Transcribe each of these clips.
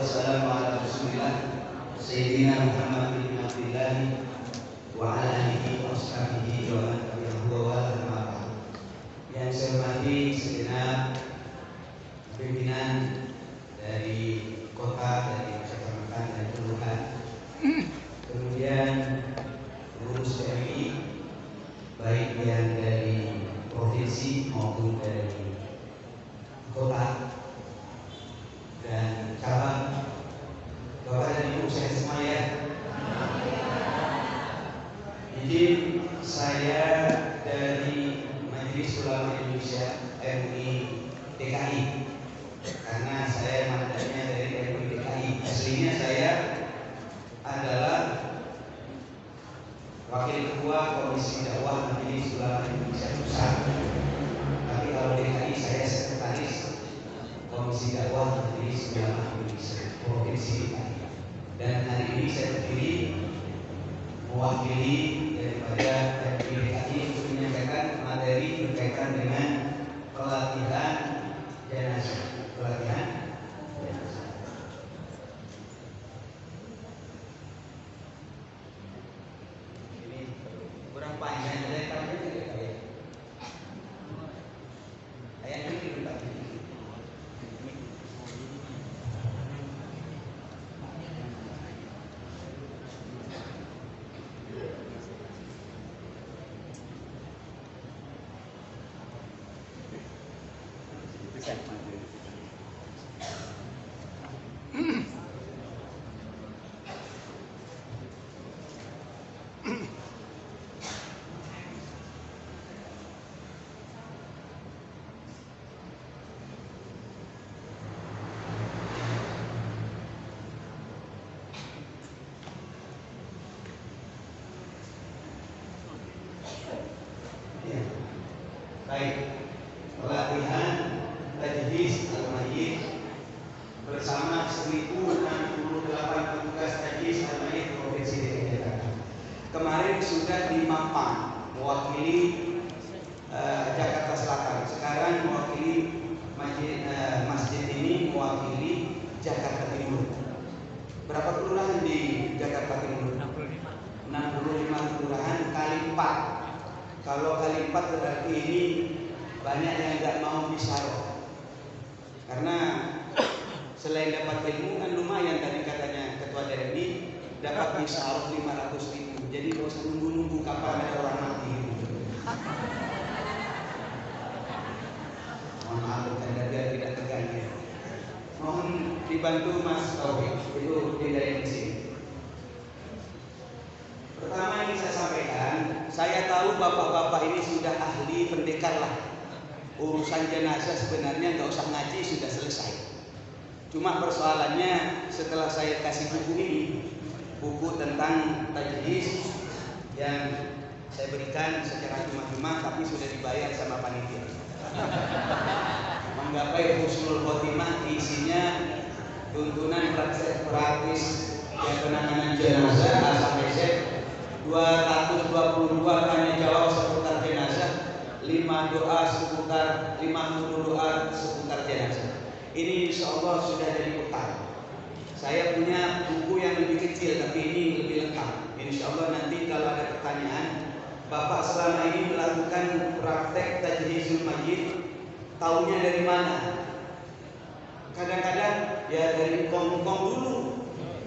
wassalamu ala Rasulillah Sayyidina Muhammad bin Abdillah wa ala alihi wa ashabihi wa man tabi'ahu wa wala ma ba'd. Yang saya hormati segenap pimpinan dari kota, dari kecamatan dan kelurahan, kemudian pengurus PMI baik yang dari provinsi maupun dari kota dan cabang. Bapak dan Ibu saya semua ya. Izin saya dari Majelis Ulama Indonesia MUI DKI, karena saya mandatnya dari MUI DKI. Aslinya saya adalah Wakil Ketua Komisi Dakwah Majelis Ulama Indonesia Pusat. Tapi kalau DKI saya sekretaris Komisi Dakwah Majelis Ulama Indonesia Provinsi DKI. Dan hari ini saya berdiri mewakili daripada MUI DKI untuk menyampaikan materi berkaitan dengan pelatihan jenazah. Ini kurang panjang, ada yang panjang tidak ya? Ayat ini dibuka. Baik, pelatihan tajhiz al-mayyit bersama 1068 petugas tajhiz al-mayyit Provinsi DKI Jakarta. Kemarin sudah di Mampang mewakili Jakarta Selatan. Sekarang mewakili masjid ini mewakili Jakarta Timur. Berapa kelurahan di Jakarta Timur? 65 kelurahan kali 4. Kalau kali 4 berarti ini banyak yang nggak mau bisyarah. Karena selain dapat ilmu kan lumayan, tadi katanya Ketua DRI dapat bisyarah 500.000. Jadi nggak usah nunggu-nunggu kapan ada orang mati. Mohon maaf bercanda biar tidak tegang ya. Mohon dibantu Mas Taufik, itu dari sini. Pertama ini saya sampaikan, saya tahu bapak-bapak ini sudah ahli pendekar lah. Urusan jenazah sebenarnya nggak usah ngaji, sudah selesai. Cuma persoalannya setelah saya kasih buku ini, buku tentang tajhiz yang saya berikan secara cuma-cuma tapi sudah dibayar sama panitia. Menggapai husnul khotimah, isinya tuntunan praktis yang penanganan jenazah A sampai Z, 222 tanya jawab seputar jenazah, 50 doa seputar jenazah. Ini insya Allah sudah jadi bekal. Saya punya buku yang lebih kecil tapi ini lebih lengkap. Insya Allah nanti kalau ada pertanyaan, Bapak selama ini melakukan praktek tajhizul mayyit, taunya dari mana? Kadang-kadang ya dari kong-kong dulu,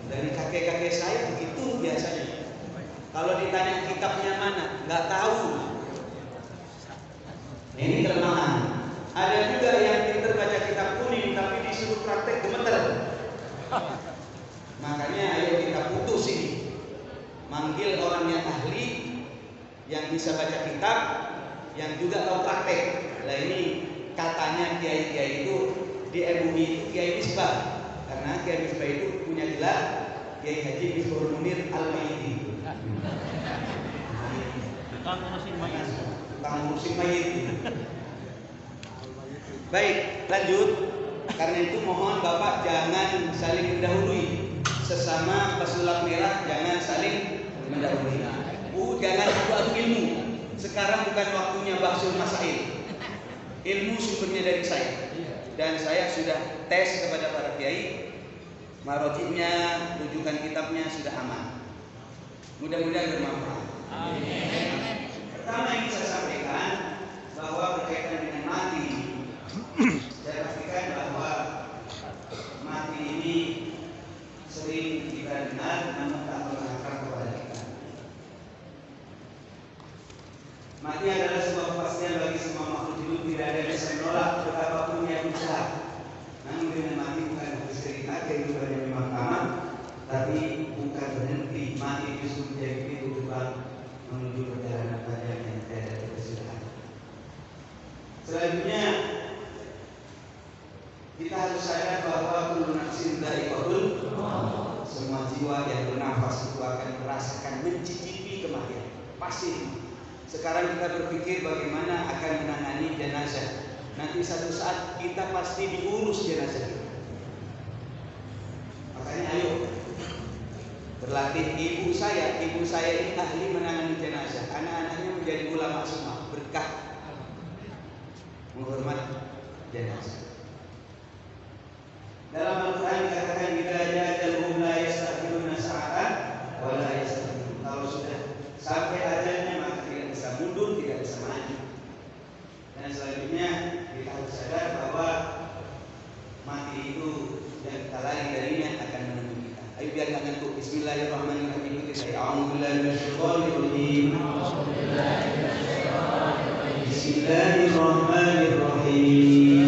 dari kakek-kakek saya begitu biasanya. Kalau ditanya kitabnya mana, nggak tahu. Ini kelemahan. Ada juga yang pintar baca kitab kuning, tapi disuruh praktek gemeter. Makanya ayo kita putus ini. Manggil orang yang ahli, yang bisa baca kitab, yang juga tahu praktek. Nah ini katanya kiai-kiai itu di MUI itu Kiai Misbah, karena Kiai Misbah itu punya gelar Kiai Haji Misbahul Munir Al-Mayyiti. Tukang ngurusin mayit. Baik, lanjut. Karena itu mohon Bapak jangan saling mendahului. Sesama pesulap merah jangan saling mendahului. Jangan adu ilmu. Sekarang bukan waktunya bahsul masail. Ilmu sumbernya dari saya. Dan saya sudah tes kepada para kiai. Marojiknya, rujukan kitabnya sudah aman. Mudah-mudahan bermanfaat. Amin. Pertama yang saya sampaikan bahwa berkaitan dengan mati, saya pastikan bahwa mati ini sering kita dengar namun tak pernah akrab kepada kita. Mati adalah sebuah kepastian bagi semua makhluk hidup, tidak ada yang bisa menolak betapapun ia berusaha. Namun dengan mati bukan hanya cerita kehidupan yang memang aman, tapi bukan berhenti. Mati justru menjadi pintu gerbang menuju perjalanan panjang yang tiada kesudahan. Selanjutnya kita harus sadar bahwa kullu nafsin dha'iqatul maut. Semua jiwa yang bernafas itu akan merasakan mencicipi kematian. Pasti. Sekarang kita berpikir bagaimana akan menangani jenazah. Nanti satu saat kita pasti diurus jenazah. Makanya ayo berlatih. Ibu saya ini ahli menangani jenazah. Anak-anaknya menjadi ulama semua, berkah menghormat jenazah. Dalam Al-Quran dikatakan idza ajaluhum la yastakhiruna sa'atan wa la yastaqdimun. Kalau sudah sampai ajalnya maka tidak bisa mundur, tidak bisa maju. Dan selanjutnya kita harus sadar bahwa mati itu yang kita lari darinya akan menunggu kita. Ayo biar nggak ngantuk. Bismillahirrahmanirrahim. Ikuti saya. A'udzubillahi minasyaitonir rajim. Bismillahirrahmanirrahim.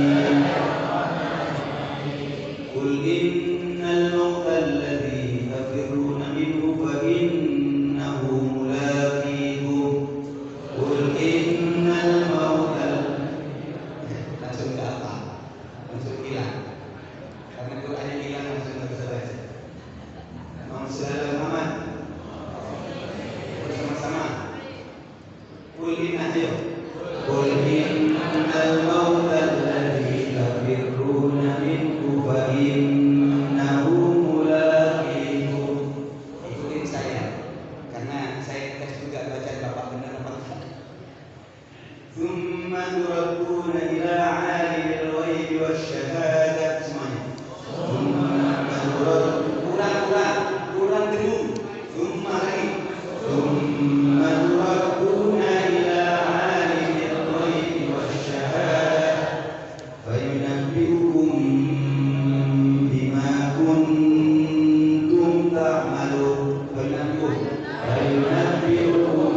Qul innal mauta alladzi tafirruna minhu fa innahu mulaqikum. Qul innal mauta langsung enggak apa. Langsung hilang. Karena Qur'annya hilang langsung enggak bisa baca. Muhammad bersama-sama. Qul inna ayo. Qul innal mauta alladzi tafirruna minhu fa innahu mulaqikum. Ikutin saya karena saya tes juga baca Bapak benar apa enggak. Tsumma turadduna ila 'alimil ghaibi wasyahadah. Semuanya. Tsumma turadduna kurang dengung. Tsumma lagi. Tsumma turadduna ila 'alimil ghaibi wasyahadah fayunabbi'ukum bima kuntum ta'malun. Fayunabbi'ukum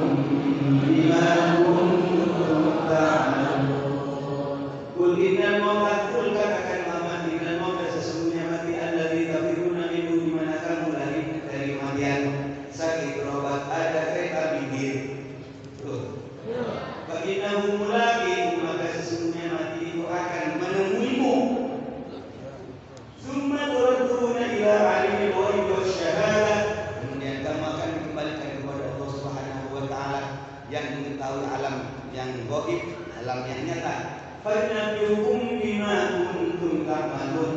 bima kuntum ta'malun. Qul innal mauta, qul katakan Muhammad, innal mauta sesungguhnya mati alladzi tafirruna minhu, di mana kamu lari dari kematian. Sakit berobat, ada kereta minggir. Betul. Fa innahu mulaqikum, maka sesungguhnya mati itu akan menemuimu. Tsumma turadduna ila 'alimil ghaibi wasyahadah, kemudian kamu akan dikembalikan kepada Allah Subhanahu wa taala yang mengetahui alam yang gaib, alam yang nyata. Fa yunabbi'ukum bima kuntum ta'malun,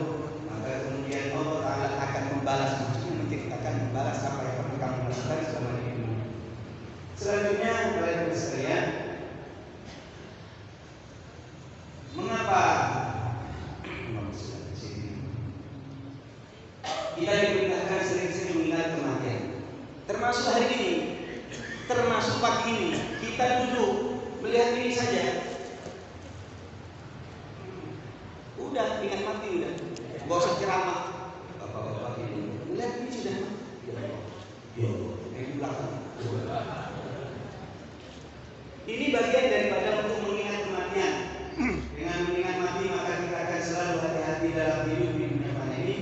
maka kemudian Allah taala akan membalas, maksudnya menceritakan membalas apa yang pernah kamu lakukan selama di dunia. Selanjutnya, Bapak-Ibu sekalian, mengapa kita diperintahkan sering-sering mengingat kematian? Termasuk hari ini, termasuk pagi ini, kita duduk melihat ini saja. Udah ingat mati udah. Gak usah ceramah. Bapak-bapak ini melihat ini sudah mati. Ya Allah, yang di belakang. Ini bagian daripada untuk mengingat kematian. Dengan mengingat mati maka kita akan selalu hati-hati dalam hidup di dunia mana ini.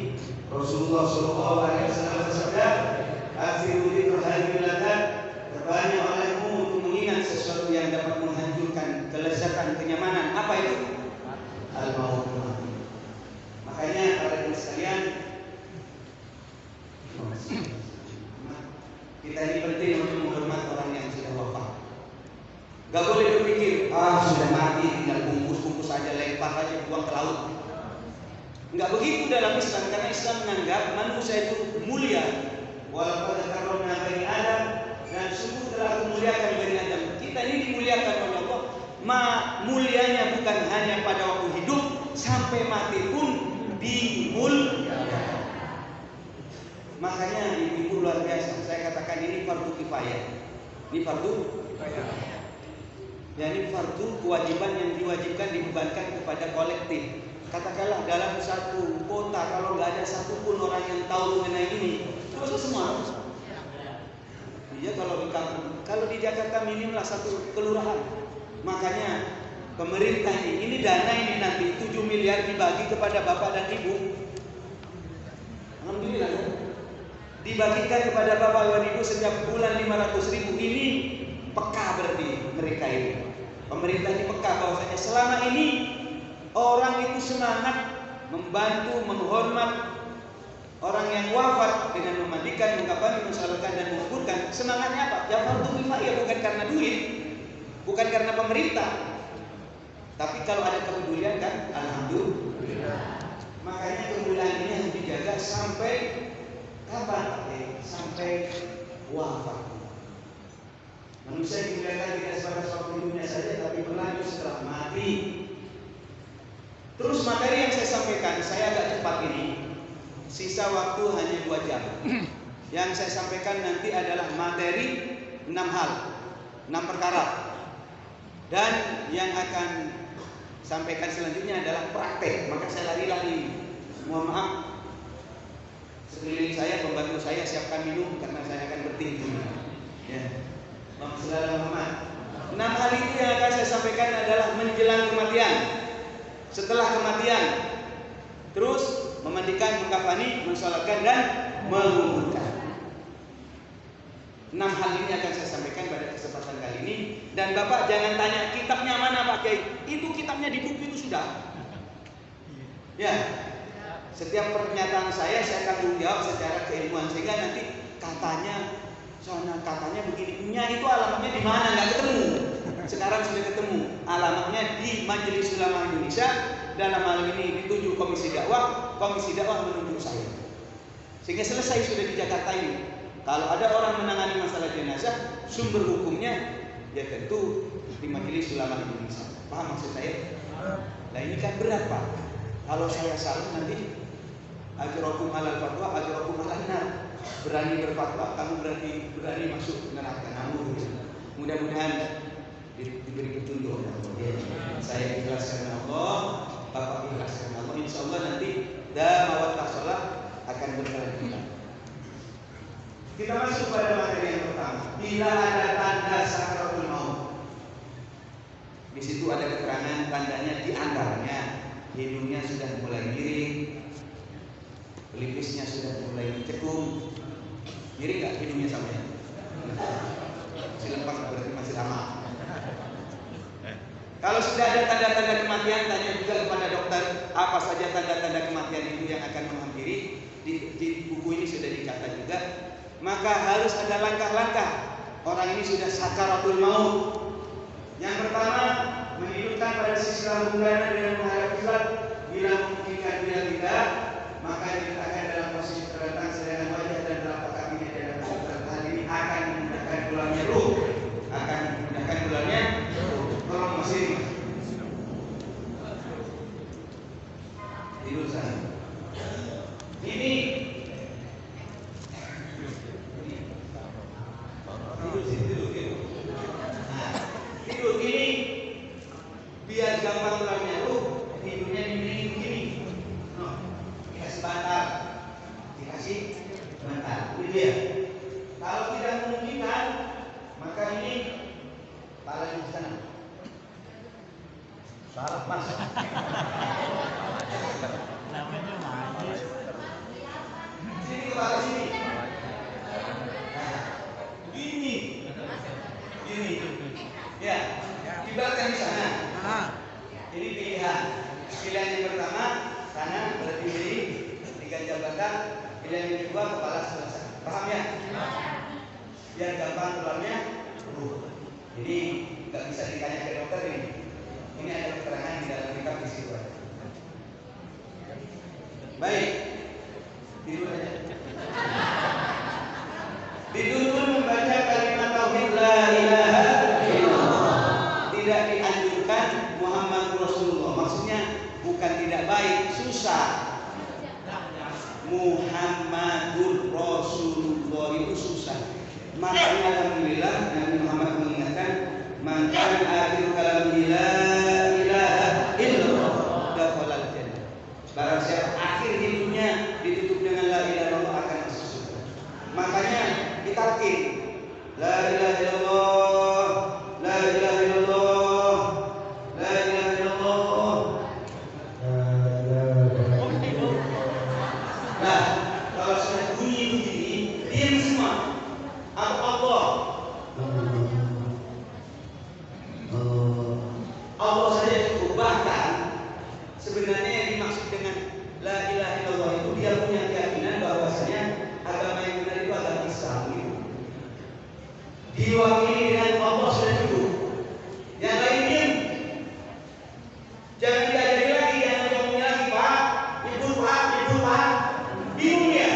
Rasulullah SAW bersabda, "Aksiru dzikra terbanyak olehmu untuk mengingat sesuatu yang dapat menghancurkan kelezatan, kenyamanan." Apa itu? Al-maut. Makanya para sekalian, kita ini penting untuk menghormat orang yang sudah wafat. Gak boleh berpikir, sudah mati tinggal bungkus-bungkus aja, lempar aja, buang ke laut. Enggak begitu dalam Islam, karena Islam menganggap manusia itu mulia. Walaupun karena Bani Adam, dan sungguh telah aku muliakan Bani Adam. Kita ini dimuliakan oleh Allah. Mulianya bukan hanya pada waktu hidup, sampai mati pun dimuliakan. Makanya ibu-ibu luar biasa. Saya katakan ini fardu kifayah. Ini fardu kifayah. Ya, ini fardu kewajiban yang diwajibkan dibebankan kepada kolektif. Katakanlah dalam satu kota kalau nggak ada satupun orang yang tahu mengenai ini, dosa semua. Iya, kalau di kampung, kalau di Jakarta minimlah satu kelurahan. Makanya pemerintah ini dana ini nanti 7 miliar dibagi kepada bapak dan ibu. Alhamdulillah, dibagikan kepada bapak dan ibu setiap bulan 500.000. Ini peka berarti mereka ini. Pemerintah ini peka bahwasanya selama ini orang itu semangat membantu, menghormat orang yang wafat dengan memandikan, mengkafani, mensolatkan dan menguburkan. Semangatnya apa? Ya fardu kifayah, bukan karena duit, bukan karena pemerintah. Tapi kalau ada kepedulian kan, alhamdulillah. Makanya kemuliaan ini harus dijaga sampai kapan? Sampai wafat. Manusia dimuliakan tidak sebatas waktu hidupnya saja, tapi berlanjut setelah mati. Terus materi yang saya sampaikan, saya agak cepat ini. Sisa waktu hanya 2 jam. Yang saya sampaikan nanti adalah materi 6 hal, 6 perkara. Dan yang akan sampaikan selanjutnya adalah praktek. Maka saya lari-lari. Mohon maaf, sekeliling saya, pembantu saya siapkan minum karena saya akan bertinju. Ya. Muhammad. 6 hal itu yang akan saya sampaikan adalah menjelang kematian, setelah kematian, terus memandikan, mengkafani, mensolatkan dan menguburkan. 6 hal ini akan saya sampaikan pada kesempatan kali ini. Dan Bapak jangan tanya kitabnya mana Pak Kiai. Itu kitabnya di buku itu sudah. Ya. Setiap pernyataan saya akan jawab secara keilmuan sehingga nanti katanya soalnya katanya begini, itu alamatnya di mana? Nggak ketemu. Sekarang sudah ketemu. Alamatnya di Majelis Ulama Indonesia. Dalam hal ini ditunjuk Komisi Dakwah menunjuk saya. Sehingga selesai sudah di Jakarta ini. Kalau ada orang menangani masalah jenazah, sumber hukumnya ya tentu di Majelis Ulama Indonesia. Paham maksud saya? Nah ini kan berat Pak. Kalau saya salah nanti ajrakum alal fatwa, ajrakum alal nar. Berani berfatwa, kamu berani masuk neraka. Namun mudah-mudahan diberi petunjuk. Saya ikhlas karena Allah, Bapak ikhlas karena Allah. Insya Allah nanti mawaddah sholat akan berjalan kita. Kita masuk pada materi yang pertama. Bila ada tanda sakaratul maut, di situ ada keterangan tandanya, di antaranya hidungnya sudah mulai miring, pelipisnya sudah mulai mencekung. Miring nggak hidungnya sampai? Masih lepas berarti masih lama. Kalau sudah ada tanda-tanda kematian, tanya juga kepada dokter apa saja tanda-tanda kematian itu yang akan menghampiri. Di buku ini sudah dicatat juga. Maka harus ada langkah-langkah. Orang ini sudah sakaratul maut. Yang pertama, menghidupkan pada sisi lambung dada dengan menghadap kiblat. Bila memungkinkan, bila tidak, maka diletakkan dalam posisi terletak sedangkan wajah dan telapak kakinya dalam posisi hal ini akan memudahkan pulangnya ruh. Tolong mesin tidur sana. Ini tidur ini biar gampang pulangnya ruh. Hidungnya dimiring begini. Dikasih bantal. Ini dia. Kalau tidak memungkinkan, maka ini kepala di sana. Salah masuk. Namanya majlis. Sini kepala sini. Nah, gini. Ya, kiblatkan di sana. Ini pilihan. Pilihan yang pertama kanan berarti miring, diganjal belakang. Pilihan yang kedua kepala sebelah sana. Paham ya? Biar gampang keluarnya. Jadi nggak bisa ditanya ke dokter ini. Ini ada keterangan di dalam kitab di situ. Baik, tidur aja. Dituntut membaca kalimat tauhid la ilaha illallah. Tidak dianjurkan Muhammad Rasulullah. Maksudnya bukan tidak baik, susah. Muhammadur Makanya alhamdulillah Nabi Muhammad mengingatkan, man kana akhiru kalamihi la ilaha illallah dakhalal jannah. Barang siapa akhir hidupnya ditutup dengan la ilaha illallah akan masuk surga. Makanya ditalqin la ilaha illallah, la ilaha illallah, la ilaha illallah. Nah, kalau sudah bunyi begini, diam semua. Allah saja cukup. Bahkan sebenarnya yang dimaksud dengan la ilaha illallah itu dia punya keyakinan bahwasanya agama yang benar itu agama Islam itu. Diwakili dengan Allah sudah cukup. Yang lain diam. Jangan diajari lagi, jangan ngomongin lagi, Pak. Ibu Pak. Bingung ya.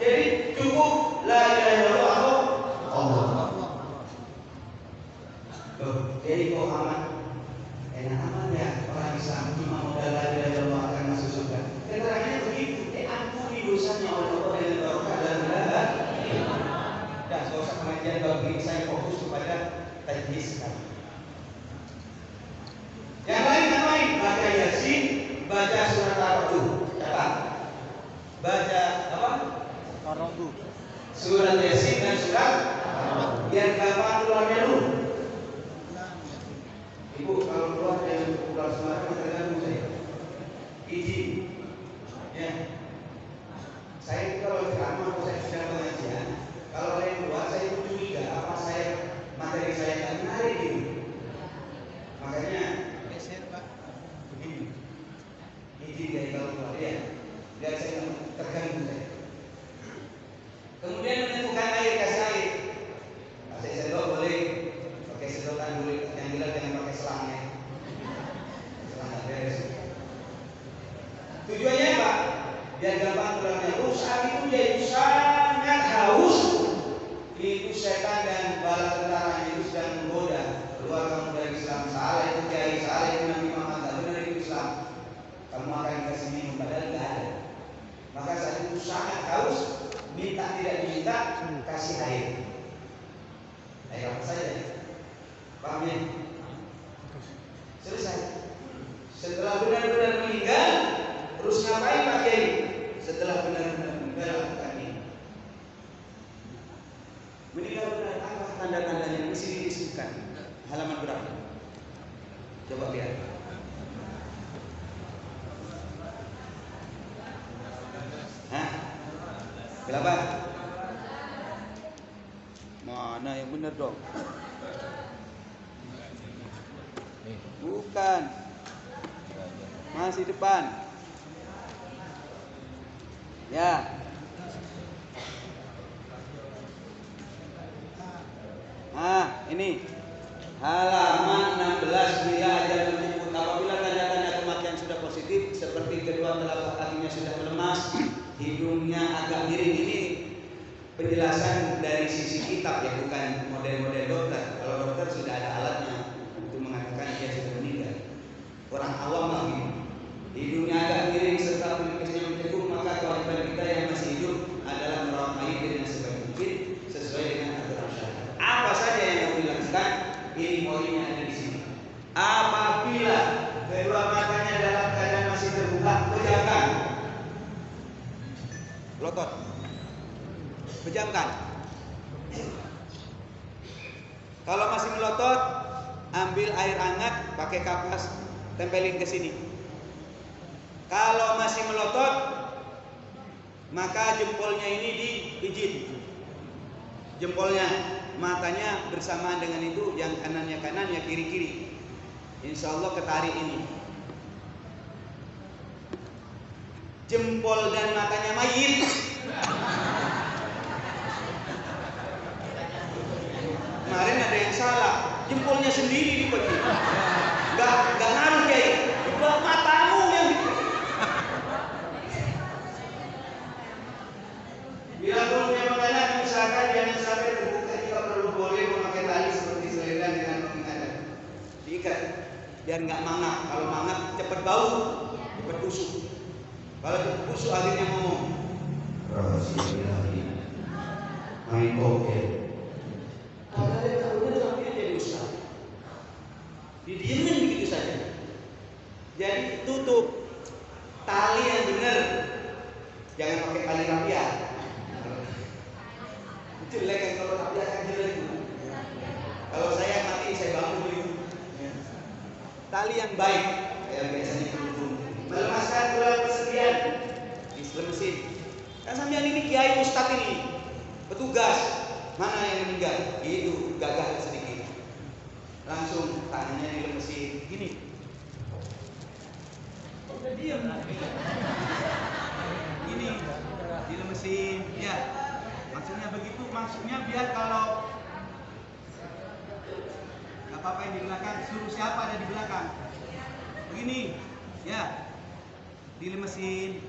Jadi cukup la ilaha illallah Allah. Jadi kok aman? Enak aman ya orang Islam cuma modal la ilaha illallah akan masuk surga. Keterangannya begitu. Diampuni dosanya oleh Allah dengan barokah la ilaha illallah. Dan enggak usah pengajian kalau begini saya fokus kepada tajwid sekali. Yang lain baca Yasin, baca surat Al-Qur'an. Apa? Baca apa? Karonggu. Surat Yasin dan surat biar gampang keluarnya lu. Ibu kalau keluar dari Pulau Semarang tergantung saya. Izin. Ya. Saya kalau ceramah saya sedang pengajian, kalau ada yang keluar saya itu curiga apa materi saya nggak menarik gitu. Makanya begini. Izin dari kalau keluar ya. Biar saya terganggu saya. Kemudian menentukan air, kasih air. Pakai sendok boleh, pakai sedotan boleh. Yang jelas jangan pakai selang ya. Selang nggak beres. Tujuannya apa? Biar gampang keluarnya. Saat itu dia itu sangat haus. Itu setan dan bala tentaranya itu sedang menggoda. Keluar kamu dari Islam, salah itu kiai, salah itu Nabi Muhammad, tak benar itu Islam. Kamu akan dikasih minum padahal nggak ada. Maka saat itu sangat haus. Minta tidak diminta, kasih air. Air apa saja? Paham ya? Selesai. Setelah benar-benar meninggal, terus ngapain Pak Kiai? Setelah benar-benar meninggal lakukan ini. Meninggal benar apa tanda-tandanya? Mesti disebutkan. Halaman berapa? Coba lihat. Hah? Berapa? Mana yang benar dong? Bukan. Masih depan. Ya. Ini halaman 16 bila ajal menjemput. Apabila tanda-tanda kematian sudah positif seperti kedua telapak kakinya sudah melemas, hidungnya agak miring. Ini penjelasan dari sisi kitab ya, bukan model-model dokter. Kalau dokter sudah ada alatnya untuk mengatakan dia sudah meninggal. Orang awam lagi. Hidungnya agak miring serta penikesnya menjenguk, maka kewajiban kita yang masih hidup adalah merawat mayit dengan sebaik mungkin sesuai dengan aturan syariat. Apa saja yang harus dilakukan? Ini poinnya ada di sini. Apabila kedua matanya dalam keadaan masih terbuka, pejamkan. Lotot. Pejamkan. Kalau masih melotot, ambil air hangat, pakai kapas, tempelin ke sini. Kalau masih melotot, maka jempolnya ini dipijit. Jempolnya, matanya bersamaan dengan itu, yang kanannya kanan, yang kiri-kiri. Insya Allah ketarik ini. Jempol dan matanya mayit. Kemarin ada yang salah, jempolnya sendiri dipijit. Gak ngaruh Kiai. Buat matamu yang bila perutnya menganak, misalkan jangan sampai terbuka, jika perlu boleh memakai tali seperti selendang dengan pengingatan. Diikat biar nggak mangap. Kalau mangap cepat bau, cepat busuk. Kalau cepat busuk akhirnya ngomong. main poker. Kalau ada tahunan tapi jadi ustaz, didiemin begitu saja. Jadi tutup tali yang benar, jangan pakai tali rapia. Itu jelek kan, kalau rapia kan jelek itu. Kalau saya mati saya bangun dulu. Tali yang baik yang biasanya berhubung. Melemaskan bulan persediaan diselemesin. Kan sambil ini kiai ustaz ini petugas mana yang meninggal itu gagah sedikit, langsung tangannya dilemesin gini. Udah diam gini dilemesin ya, maksudnya begitu, maksudnya biar kalau apa yang di belakang suruh siapa ada di belakang begini ya, dilemesin,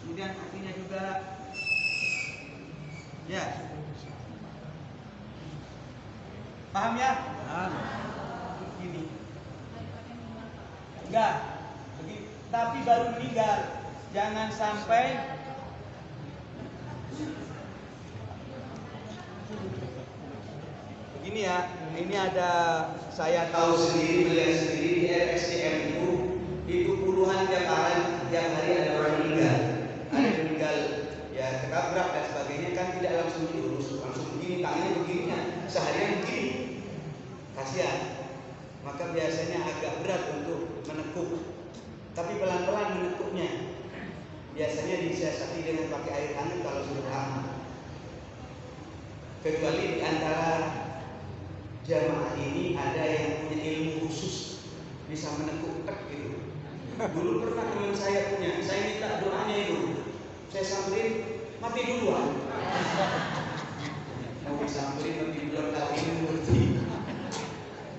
kemudian kakinya juga ya, paham ya? Gini enggak begini, tapi baru meninggal jangan sampai begini ya. Ini ada, saya tahu sendiri, melihat sendiri di RSCM itu puluhan tiap hari ada orang meninggal. Ada yang meninggal ya ketabrak dan sebagainya, kan tidak langsung diurus, langsung begini, tangannya begini, seharian begini, kasihan. Maka biasanya agak berat untuk menekuk, tapi pelan-pelan menekuknya. Biasanya disiasati dengan pakai air hangat kalau sudah lama. Kecuali di antara jamaah ini ada yang punya ilmu khusus, bisa menekuk gitu. Dulu pernah teman saya punya, saya minta doanya itu, saya samperin mati duluan. Mau disamperin mati duluan tahu ini ngerti.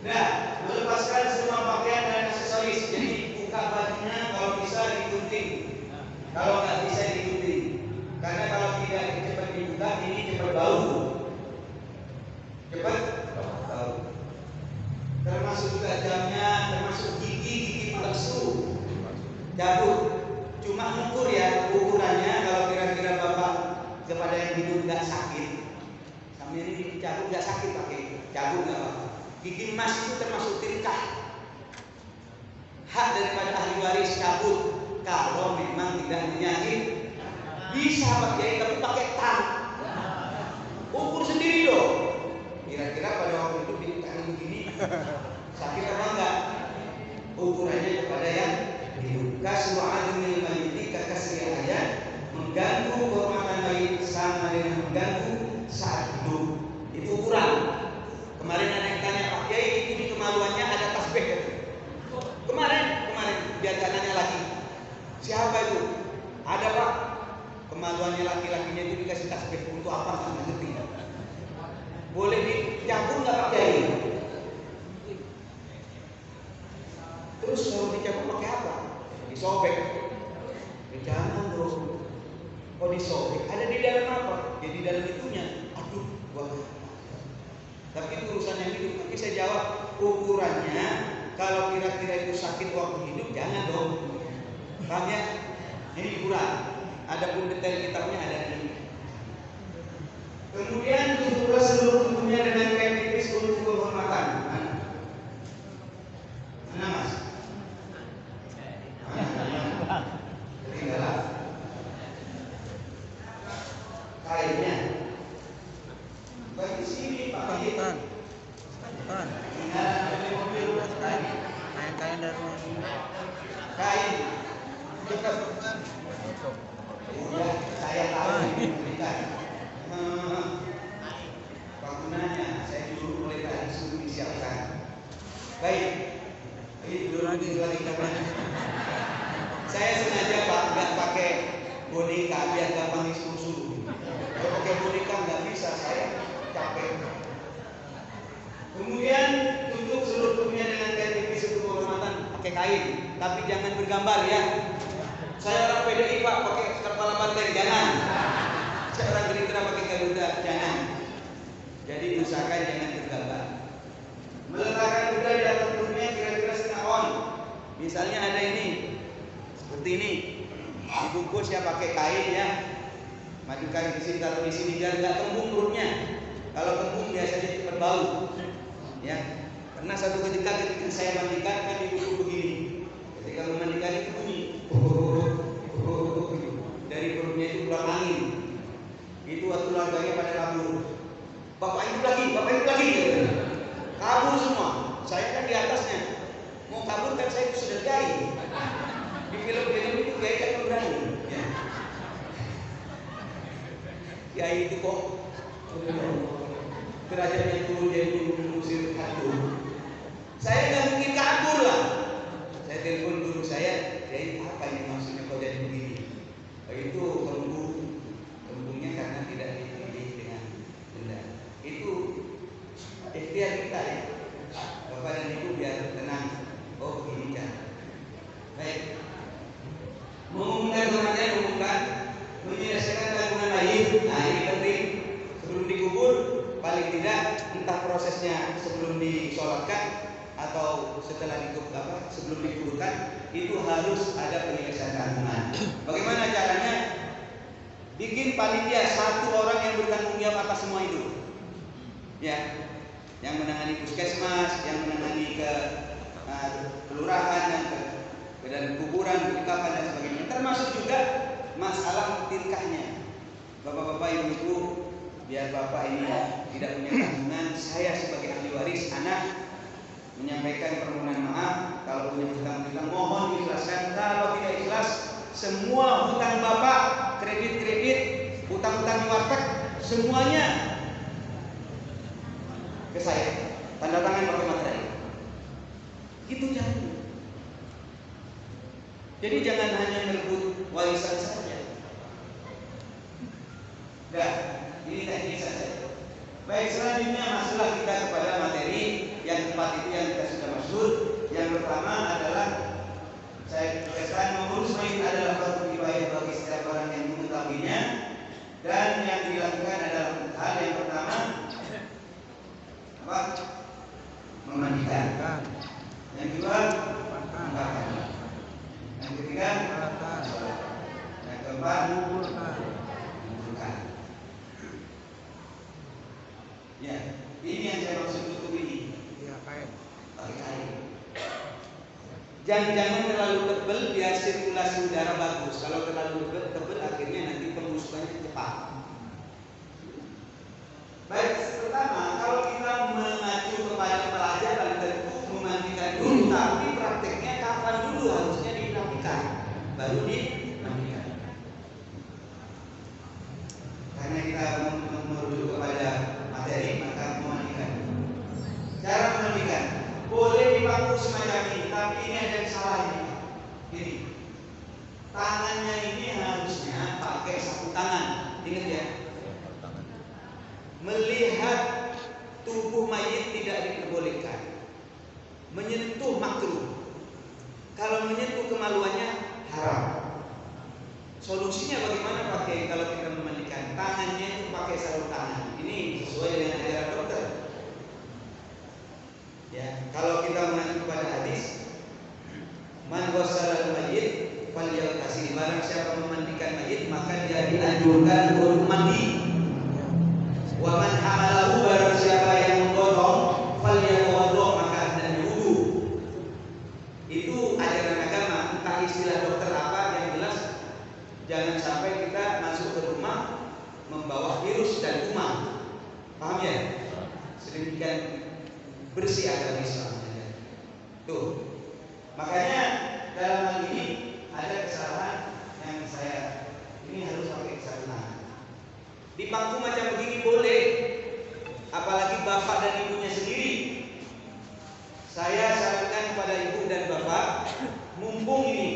Nah, melepaskan semua pakaian dan aksesoris. Jadi buka bajunya kalau bisa digunting, kalau nggak bisa digunting. Karena kalau tidak cepat dibuka ini cepat bau, cepat bau. Termasuk juga jamnya, termasuk gigi palsu, cabut. Cuma ngukur ya, ukurannya kalau kira-kira bapak kepada yang hidup nggak sakit, kami ini dicabut nggak sakit pakai cabut nggak apa. Gigi emas itu termasuk tirkah, hak daripada ahli waris cabut kalau memang tidak menyakit. Bisa pakai tapi pakai tang, ukur sendiri dong. Kira-kira pada waktu itu ditanya begini sakit apa enggak? Ukurannya kepada yang hidup. Kasu'adunil mayyiti kakasri ayat, mengganggu kehormatan mayit sama dengan mengganggu saat hidup. Itu ukuran. Kemarin ada yang tanya, Pak Kiai ini kemaluannya ada tasbih. Kemarin dia tanya lagi, siapa itu? Ada Pak, kemaluannya laki-lakinya itu dikasih tasbih untuk apa? Nggak ngerti. Boleh dicabut nggak Pak Kiai? Terus kalau dicabut pakai apa? Disobek. Jangan dong. Kok disobek? Ada di dalam apa? Ya di dalam itunya. Aduh, gua. Tapi itu urusan yang hidup. Tapi saya jawab, ukurannya kalau kira-kira itu sakit waktu hidup jangan dong. Paham ya? Ini ukuran. Adapun detail kitabnya ada di sini. Kemudian tutuplah seluruh tubuhnya dengan kain tipis untuk kehormatan. Mana Mas? Ketinggalan. Kainnya. Bagi sini Pak Kain. Kain dari kain. Dekat. Udah saya tahu ini kan. Bangunannya saya dulu mulai tadi suruh disiapkan. Baik. Ini dulu lagi kita. Saya sengaja Pak nggak pakai boneka biar gampang disuruh-suruh. Kalau pakai boneka nggak bisa, saya capek. Kemudian tutup seluruh tubuhnya dengan kain tipis untuk kehormatan, pakai kain, tapi jangan bergambar ya. Saya orang PDI Pak pakai kepala banteng, jangan. Saya orang Gerindra pakai Garuda, jangan. Jadi usahakan jangan bergambar. Meletakkan kuda di atas tubuhnya kira-kira setengah on. Misalnya ada ini, seperti ini, dibungkus ya pakai kain ya. Mandikan di sini, kalau di sini jangan nggak kembung perutnya. Kalau kembung biasanya cepat bau. Ya, karena satu ketika saya mandikan kan ibu begini. Ketika memandikan itu bunyi, dari perutnya itu keluar angin. Itu waktu keluarganya pada kabur. Bapak itu lagi, kabur semua. Saya kan di atasnya. Mau kabur kan saya sudah kiai. Di film-film itu kiai kan berani. Ya. Kiai itu kok derajatnya turun jadi mengusir hantu. Saya nggak mungkin kabur lah. Saya telepon guru saya, kiai apa ini maksudnya kau jadi begini? Itu kembungnya karena tidak dipilih dengan benda. Itu ikhtiar kita ya. Bapak dan Ibu biar tenang. Oh ini kan. Baik. Mengumumkan kematian, menyelesaikan tanggungan mayit. Nah ini penting. Sebelum dikubur, paling tidak entah prosesnya sebelum disolatkan atau setelah sebelum dikuburkan, itu harus ada penyelesaian tanggungan. Bagaimana caranya? Bikin panitia satu orang yang bertanggung jawab atas semua itu. Ya, yang menangani puskesmas, yang menangani ke kelurahan, dan kuburan, pengungkapan dan sebagainya. Termasuk juga masalah tirkahnya. Bapak-bapak, ibu-ibu, biar bapak ini tidak punya tanggungan, saya sebagai ahli waris anak menyampaikan permohonan maaf. Kalau punya hutang-hutang mohon diikhlaskan. Kalau tidak ikhlas, semua hutang bapak, kredit, hutang-hutang di warteg, semuanya ke saya. Tanda tangan pakai materai. Itu jangan. Jadi jangan hanya merebut warisan saja. Dah, ini teknis saja. Baik, selanjutnya masuklah kita kepada materi yang keempat itu yang kita sudah masuk. Yang pertama adalah saya katakan mengurus mayit adalah fardu kifayah bagi setiap orang yang mengetahuinya, dan yang dilakukan adalah hal yang pertama apa? Memandikan. Yang kedua mengangkat. Yang ketiga sholat. Yang keempat menguburkan. Ya, ini yang saya maksud tutup ini. Ya, pakai kain. Jangan terlalu tebal biar sirkulasi udara bagus. Kalau terlalu tebal akhirnya nanti pembusukannya cepat. Baik, pertama kalau kita mengacu kepada pelajaran tentu memandikan dulu, tapi prakteknya kapan dulu harusnya dilakukan, baru dimandikan. Karena kita merujuk kepada materi, maka memandikan. Cara memandikan boleh dipangku semacam ini, tapi ini ada kesalahannya. Ini tangannya ini harusnya pakai sapu tangan, ingat ya. Melihat tubuh mayit tidak diperbolehkan. Menyentuh makruh. Kalau menyentuh kemaluannya haram. Solusinya bagaimana pakai kalau kita memandikan? Tangannya itu pakai sarung tangan. Ini sesuai dengan ajaran dokter. Ya, kalau kita mengacu kepada hadis, man ghassala al-mayyit falyagtasil. Barang siapa memandikan mayit maka dia dianjurkan untuk mandi. Wa man hamalahu, barang siapa yang menggodong falyatawaddo, maka hendaknya wudu. Itu ajaran agama, entah istilah dokter apa, yang jelas jangan sampai kita masuk ke rumah membawa virus dan kuman. Paham ya? Sedemikian bersih agama Islam. Tuh. Makanya dalam hal ini ada kesalahan yang saya ini harus pakai sarung tangan. Dipangku macam begini boleh, apalagi bapak dan ibunya sendiri. Saya sarankan kepada ibu dan bapak, mumpung ini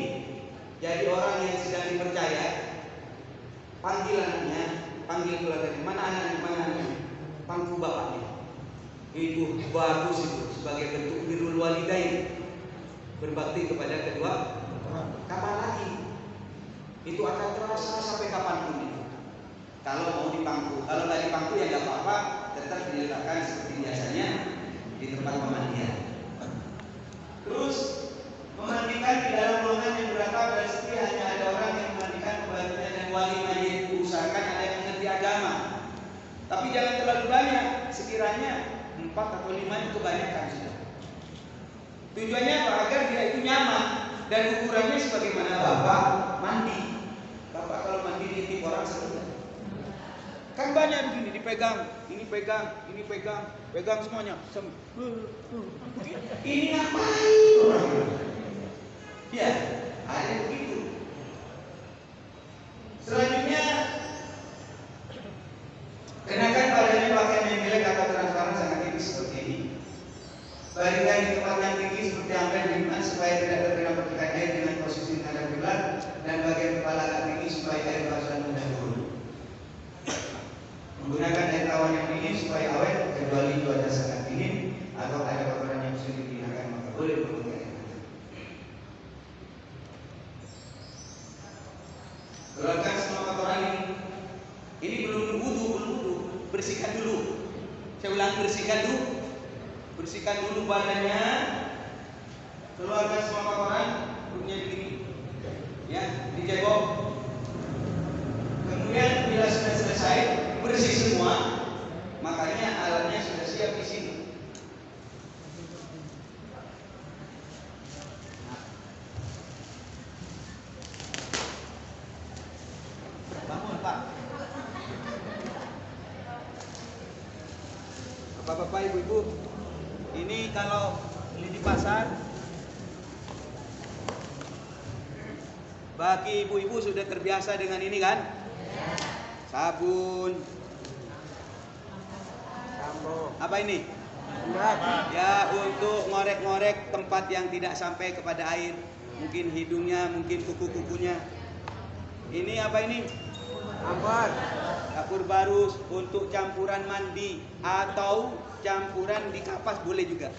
jadi orang yang sedang dipercaya, panggil anaknya, panggil keluarganya. Mana anaknya? Pangku bapaknya. Itu bagus itu sebagai bentuk birrul walidain, berbakti kepada kedua. Kapan lagi? Itu akan terasa sampai kapanpun itu. Kalau mau dipangku, kalau nggak dipangku ya nggak apa-apa, tetap diletakkan seperti biasanya di tempat pemandian. Terus memandikan di dalam ruangan yang beratap dan sepi, hanya ada orang yang memandikan pembantunya dan wali mayit. Usahakan ada Tapi jangan terlalu banyak, sekiranya 4 atau 5 itu kebanyakan sudah. Tujuannya apa? Agar dia itu nyaman. Dan ukurannya sebagaimana Bapak mandi. Bapak kalau mandi diintip orang sebentar. Kan banyak begini, dipegang, ini pegang, ini pegang, pegang semuanya. Ini ngapain orang? Ya, ada begitu. Selanjutnya, kenakan padanya pakaian yang jelek atau transparan sangat tipis seperti ini. Baringkan di tempat yang tinggi seperti ambil ringan supaya tidak terkena percikan air dengan posisi menghadap kiblat dan bagian kepala agak tinggi supaya air basuhan mudah turun. Menggunakan air tawar yang dingin supaya awet kecuali cuaca sangat dingin atau ada kotoran yang sulit digunakan maka boleh menggunakan air. Keluarkan semua kotoran ini. Ini belum wudu, bersihkan dulu. Saya ulang, bersihkan dulu. Bersihkan dulu badannya. Keluarkan semua kotoran, perutnya begini. Ya, dijebok. Kemudian bila sudah selesai bersih semua, makanya alatnya sudah siap di sini. Bangun, Pak. Bapak-bapak, ibu-ibu, ini kalau beli di pasar, bagi ibu-ibu sudah terbiasa dengan ini kan? Sabun. Apa ini? Ya, untuk ngorek-ngorek tempat yang tidak sampai kepada air. Mungkin hidungnya, mungkin kuku-kukunya. Ini apa ini? Ambar. Dapur barus untuk campuran mandi atau campuran di kapas boleh juga.